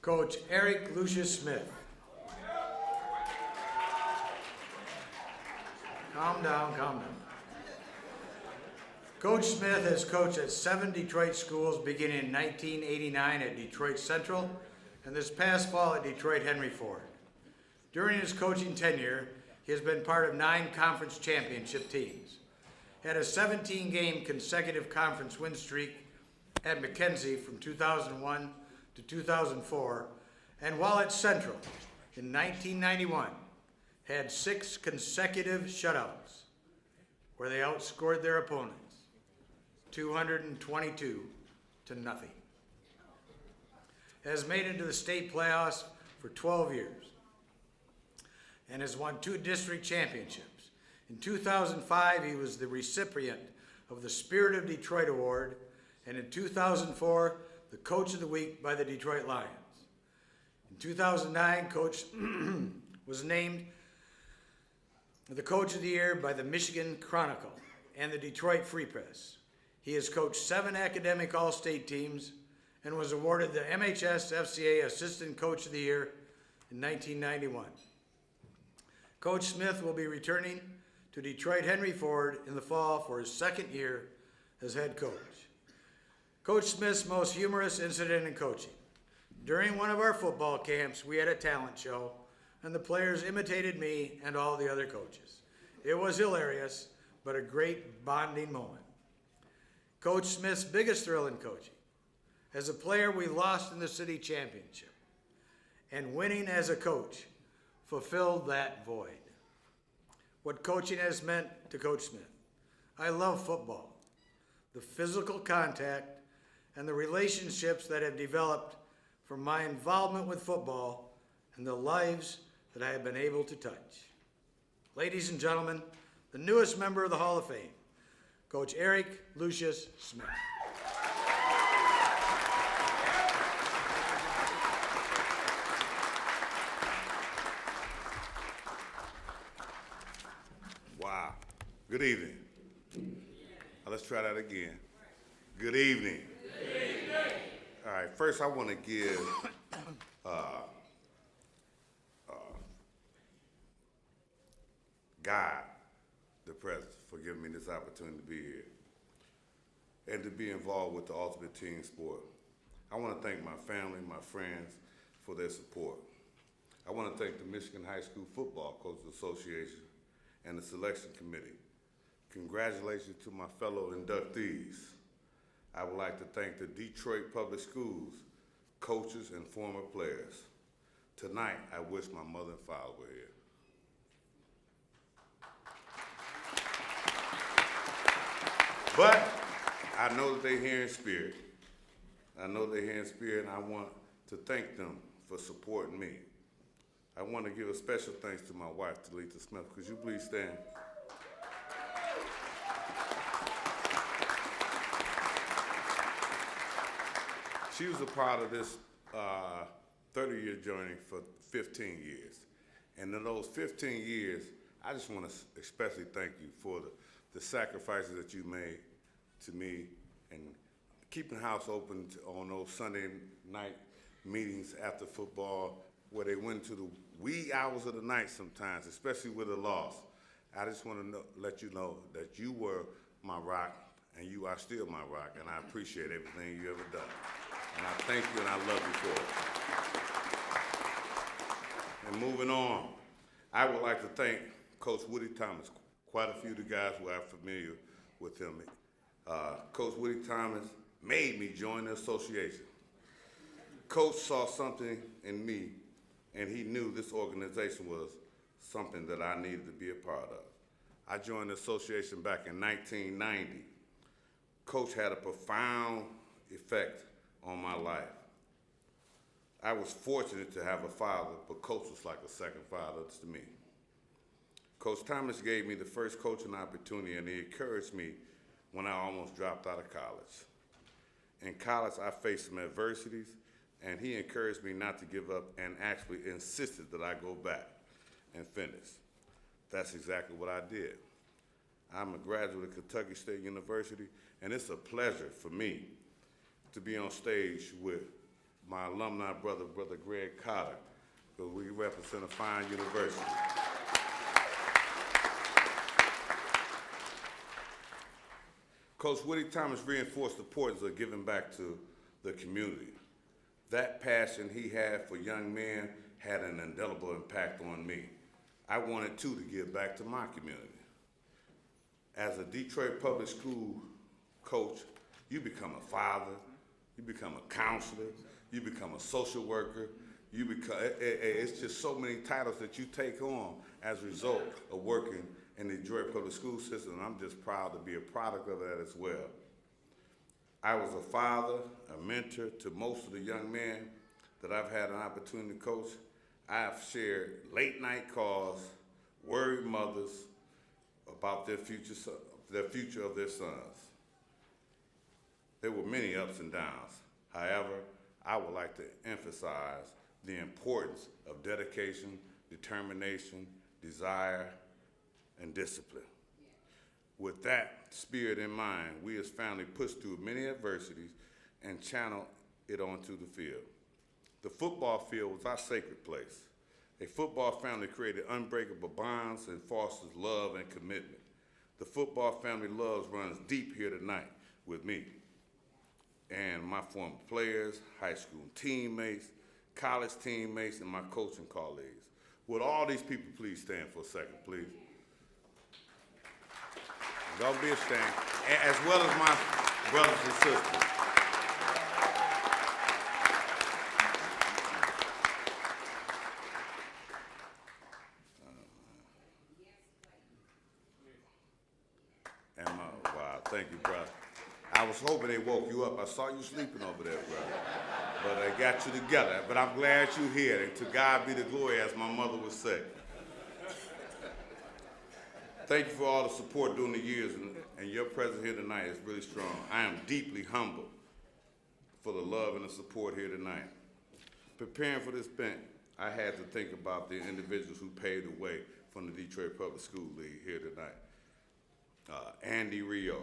Coach Lucius Smith. Calm down, calm down. Coach Smith has coached at 7 Detroit schools beginning in 1989 at Detroit Central and this past fall at Detroit Henry Ford. During his coaching tenure, he has been part of 9 conference championship teams, had a 17-game consecutive conference win streak at McKenzie from 2001 to 2004, and while at Central in 1991, had 6 consecutive shutouts where they outscored their opponents 222 to nothing. Has made it to the state playoffs for 12 years and has won 2 district championships. In 2005, he was the recipient of the Spirit of Detroit Award, and in 2004, the Coach of the Week by the Detroit Lions. In 2009, Coach was named the Coach of the Year by the Michigan Chronicle and the Detroit Free Press. He has coached 7 academic all-state teams and was awarded the MHSFCA Assistant Coach of the Year in 1991. Coach Smith will be returning to Detroit Henry Ford in the fall for his 2nd year as head coach. Coach Smith's most humorous incident in coaching. During one of our football camps, we had a talent show, and the players imitated me and all the other coaches. It was hilarious, but a great bonding moment. Coach Smith's biggest thrill in coaching. As a player, we lost in the city championship, and winning as a coach fulfilled that void. What coaching has meant to Coach Smith. I love football, the physical contact, and the relationships that have developed from my involvement with football and the lives that I have been able to touch. Ladies and gentlemen, the newest member of the Hall of Fame, Coach Lucius Smith. Wow. Good evening. Now let's try that again. Good evening. Good evening. All right, first I want to give God the President for giving me this opportunity to be here and to be involved with the ultimate team sport. I want to thank my family, my friends for their support. I want to thank the Michigan High School Football Coaches Association and the selection committee. Congratulations to my fellow inductees. I would like to thank the Detroit Public Schools, coaches and former players. Tonight, I wish my mother and father were here. But I know that they're here in spirit. I know they're here in spirit, and I want to thank them for supporting me. I want to give a special thanks to my wife, Talita Smith. Could you please stand? She was a part of this 30-year journey for 15 years. And in those 15 years, I just want to especially thank you for the sacrifices that you made to me and keeping the house open on those Sunday night meetings after football where they went to the wee hours of the night sometimes, especially with a loss. I just want to let you know that you were my rock and you are still my rock, and I appreciate everything you ever done. And I thank you and I love you for it. And moving on, I would like to thank Coach Woody Thomas. Quite a few of the guys who are familiar with him. Coach Woody Thomas made me join the association. Coach saw something in me, and he knew this organization was something that I needed to be a part of. I joined the association back in 1990. Coach had a profound effect on my life. I was fortunate to have a father, but Coach was like a second father to me. Coach Thomas gave me the first coaching opportunity, and he encouraged me when I almost dropped out of college. In college, I faced some adversities, and he encouraged me not to give up and actually insisted that I go back and finish. That's exactly what I did. I'm a graduate of Kentucky State University, and it's a pleasure for me to be on stage with my alumni brother, Brother Greg Cotter, because we represent a fine university. Coach Woody Thomas reinforced the importance of giving back to the community. That passion he had for young men had an indelible impact on me. I wanted too to give back to my community. As a Detroit public school coach, you become a father, you become a counselor, you become a social worker, it's just so many titles that you take on as a result of working in the Detroit public school system, and I'm just proud to be a product of that as well. I was a father, a mentor to most of the young men that I've had an opportunity to coach. I have shared late night calls, worried mothers about their future of their sons. There were many ups and downs. However, I would like to emphasize the importance of dedication, determination, desire, and discipline. With that spirit in mind, we as family pushed through many adversities and channeled it onto the field. The football field was our sacred place. A football family created unbreakable bonds and fosters love and commitment. The football family love runs deep here tonight with me and my former players, high school teammates, college teammates, and my coaching colleagues. Would all these people please stand for a second, please? Don't be ashamed, as well as my brothers and sisters. Wow, thank you, brother. I was hoping they woke you up. I saw you sleeping over there, brother. But I got you together. But I'm glad you're here. And to God be the glory, as my mother would say. Thank you for all the support during the years, and your presence here tonight is really strong. I am deeply humbled for the love and the support here tonight. Preparing for this event, I had to think about the individuals who paved the way from the Detroit Public School League here tonight. Andy Rio,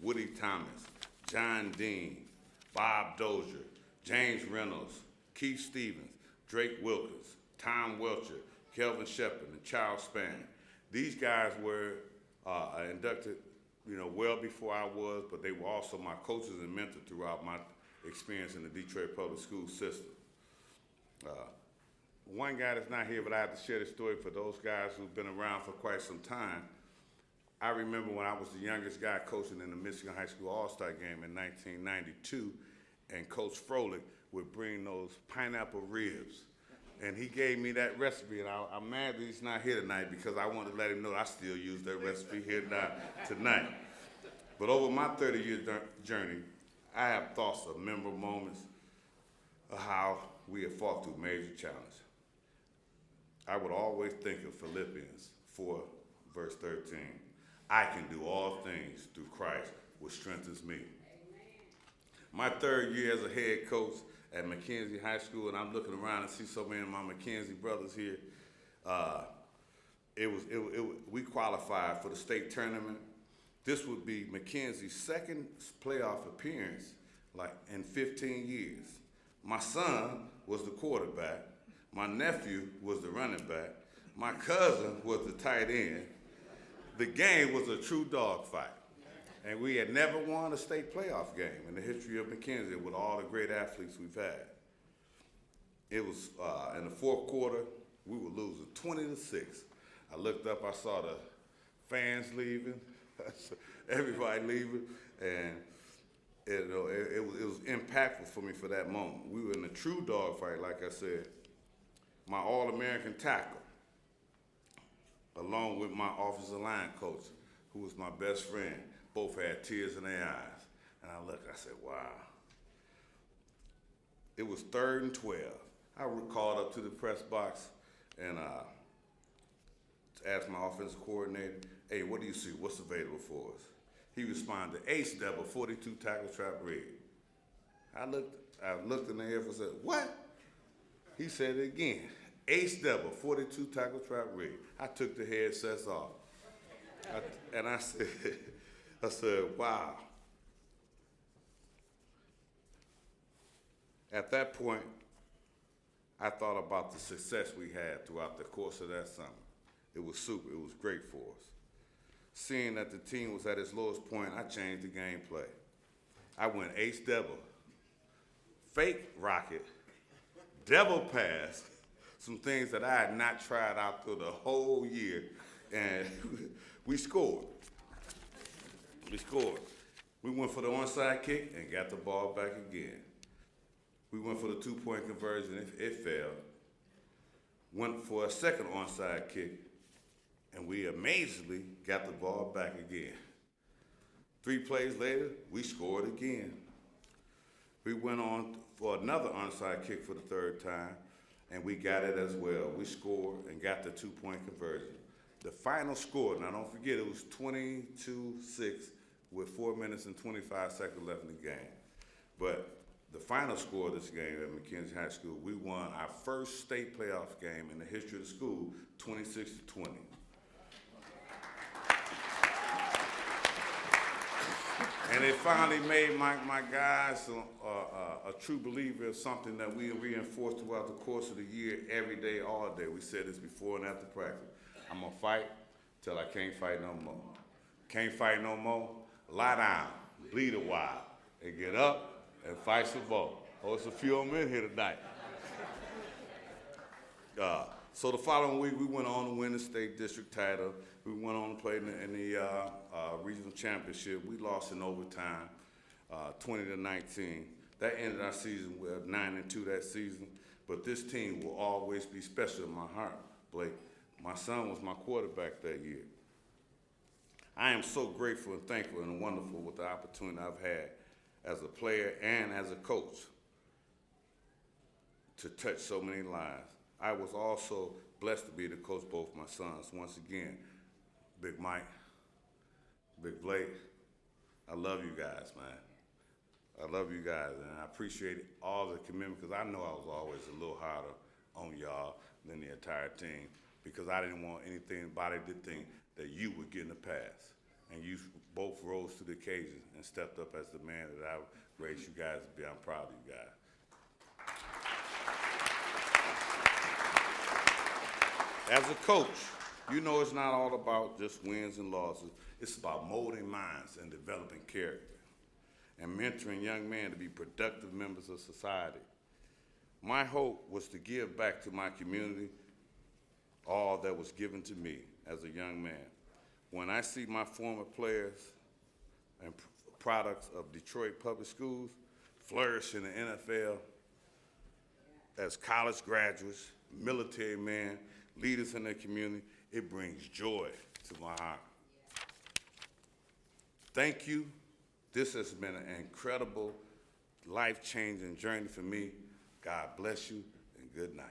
Woody Thomas, John Dean, Bob Dozier, James Reynolds, Keith Stevens, Drake Wilkins, Tom Welcher, Kelvin Shepard, and Charles Spann. These guys were inducted, well before I was, but they were also my coaches and mentors throughout my experience in the Detroit public school system. One guy that's not here, but I have to share this story for those guys who've been around for quite some time. I remember when I was the youngest guy coaching in the Michigan High School All-Star game in 1992, and Coach Froelich would bring those pineapple ribs. And he gave me that recipe, and I'm mad that he's not here tonight because I wanted to let him know I still use that recipe here tonight. But over my 30-year journey, I have thoughts of memorable moments of how we have fought through major challenges. I would always think of Philippians 4, verse 13. I can do all things through Christ, which strengthens me. My third year as a head coach at McKenzie High School, and I'm looking around and see so many of my McKenzie brothers here. We qualified for the state tournament. This would be McKenzie's second playoff appearance, in 15 years. My son was the quarterback. My nephew was the running back. My cousin was the tight end. The game was a true dogfight. And we had never won a state playoff game in the history of McKenzie with all the great athletes we've had. It was in the fourth quarter, we were losing 20-6. I looked up, I saw the fans leaving, everybody leaving, and it was impactful for me for that moment. We were in a true dogfight, like I said. My All-American tackle, along with my offensive line coach, who was my best friend, both had tears in their eyes. And I looked, I said, wow. It was 3rd and 12. I called up to the press box and asked my offensive coordinator, hey, what do you see? What's available for us? He responded, ace double, 42 tackle trap rig. I looked in the air and said, what? He said it again, ace double, 42 tackle trap rig. I took the headsets off. And I said, wow. At that point, I thought about the success we had throughout the course of that summer. It was super, it was great for us. Seeing that the team was at its lowest point, I changed the gameplay. I went ace double, fake rocket, double pass, some things that I had not tried out through the whole year, and we scored. We scored. We went for the onside kick and got the ball back again. We went for the two-point conversion, it failed. Went for a second onside kick, and we amazingly got the ball back again. 3 plays later, we scored again. We went on for another onside kick for the 3rd time, and we got it as well. We scored and got the 2-point conversion. The final score, now don't forget, it was 22-6 with 4 minutes and 25 seconds left in the game. But the final score of this game at McKenzie High School, we won our first state playoff game in the history of the school, 26-20. And it finally made my guys a true believer of something that we reinforced throughout the course of the year, every day, all day. We said this before and after practice. I'm gonna fight till I can't fight no more. Can't fight no more, lie down, bleed a while, and get up and fight some ball. Oh, it's a few of them in here tonight. So the following week, we went on to win the state district title. We went on to play in the regional championship. We lost in overtime, 20-19. That ended our season with 9-2 that season. But this team will always be special in my heart, Blake. My son was my quarterback that year. I am so grateful and thankful and wonderful with the opportunity I've had as a player and as a coach to touch so many lives. I was also blessed to be the coach of both my sons. Once again, Big Mike, Big Blake, I love you guys, man. I love you guys, and I appreciate all the commitment, because I know I was always a little harder on y'all than the entire team, because I didn't want anybody to think that you would get in the pass. And you both rose to the occasion and stepped up as the man that I raised you guys to be. I'm proud of you guys. As a coach, you know it's not all about just wins and losses. It's about molding minds and developing character and mentoring young men to be productive members of society. My hope was to give back to my community all that was given to me as a young man. When I see my former players and products of Detroit Public Schools flourish in the NFL as college graduates, military men, leaders in their community, it brings joy to my heart. Thank you. This has been an incredible, life-changing journey for me. God bless you, and good night.